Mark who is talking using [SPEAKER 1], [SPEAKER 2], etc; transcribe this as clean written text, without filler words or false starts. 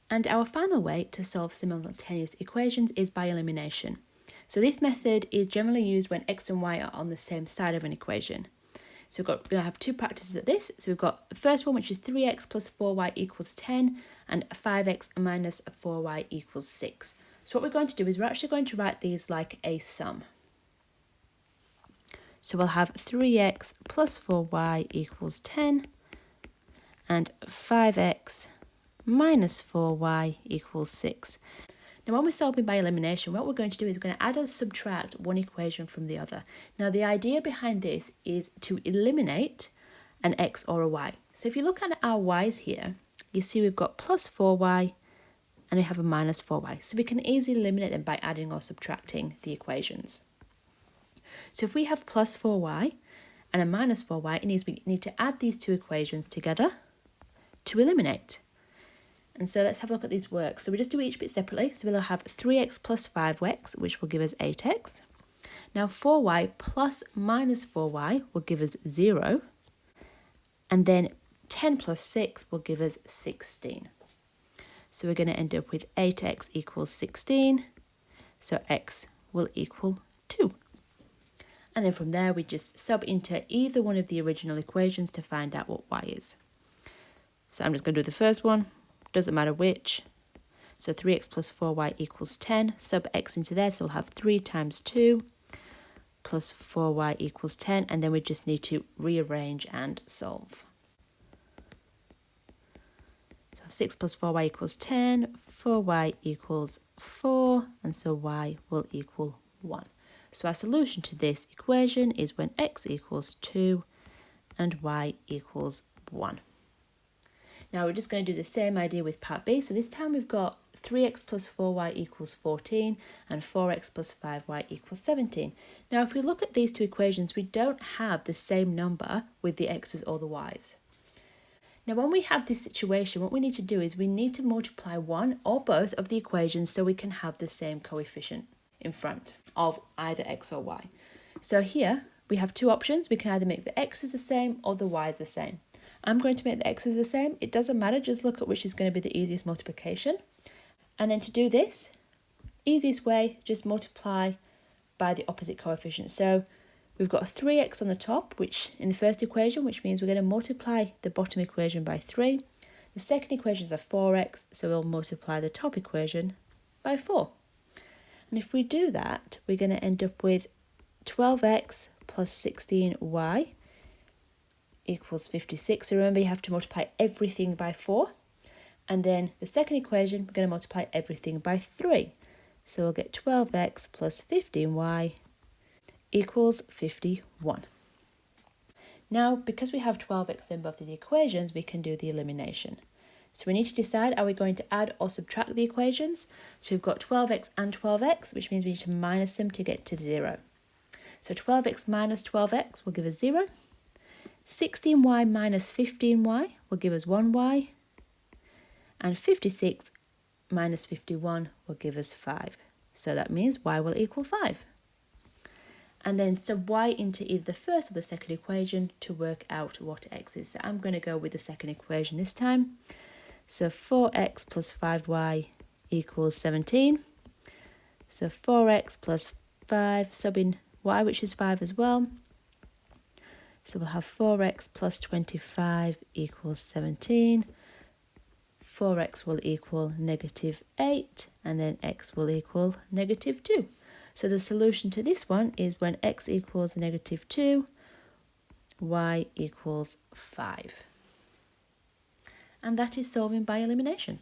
[SPEAKER 1] And our final way to solve simultaneous equations is by elimination. So this method is generally used when x and y are on the same side of an equation. So we're going to have two practices at this. So we've got the first one, which is 3x plus 4y equals 10, and 5x minus 4y equals 6. So what we're going to do is we're actually going to write these like a sum. So we'll have 3x plus 4y equals 10, and 5x minus 4y equals 6. Now when we're solving by elimination, what we're going to do is we're going to add or subtract one equation from the other. Now the idea behind this is to eliminate an x or a y. So if you look at our y's here, you see we've got plus 4y and we have a minus 4y. So we can easily eliminate them by adding or subtracting the equations. So if we have plus 4y and a minus 4y, it means we need to add these two equations together to eliminate. And so let's have a look at these works. So we just do each bit separately. So we'll have 3x plus 5x, which will give us 8x. Now 4y plus minus 4y will give us 0. And then 10 plus 6 will give us 16. So we're going to end up with 8x equals 16. So x will equal 2. And then from there, we just sub into either one of the original equations to find out what y is. So I'm just going to do the first one. Doesn't matter which. So 3x plus 4y equals 10. Sub x into there, so we'll have 3 times 2 plus 4y equals 10. And then we just need to rearrange and solve. So 6 plus 4y equals 10. 4y equals 4. And so y will equal 1. So our solution to this equation is when x equals 2 and y equals 1. Now we're just going to do the same idea with part B. So this time we've got 3x plus 4y equals 14 and 4x plus 5y equals 17. Now if we look at these two equations, we don't have the same number with the x's or the y's. Now when we have this situation, what we need to do is we need to multiply one or both of the equations so we can have the same coefficient in front of either x or y. So here we have two options. We can either make the x's the same or the y's the same. I'm going to make the x's the same. It doesn't matter, just look at which is going to be the easiest multiplication. And then to do this, easiest way, just multiply by the opposite coefficient. So we've got 3x on the top, which in the first equation, which means we're going to multiply the bottom equation by 3. The second equation is a 4x, so we'll multiply the top equation by 4. And if we do that, we're going to end up with 12x plus 16y equals 56. So remember, you have to multiply everything by 4. And then the second equation, we're going to multiply everything by 3. So we'll get 12x plus 15y equals 51. Now, because we have 12x in both of the equations, we can do the elimination. So we need to decide, are we going to add or subtract the equations? So we've got 12x and 12x, which means we need to minus them to get to 0. So 12x minus 12x will give us 0. 16y minus 15y will give us 1y. And 56 minus 51 will give us 5. So that means y will equal 5. And then sub y into either the first or the second equation to work out what x is. So I'm going to go with the second equation this time. So 4x plus 5y equals 17. So 4x plus 5, sub in y, which is 5 as well. So we'll have 4x plus 25 equals 17. 4x will equal negative 8, and then x will equal negative 2. So the solution to this one is when x equals negative 2, y equals 5. And that is solving by elimination.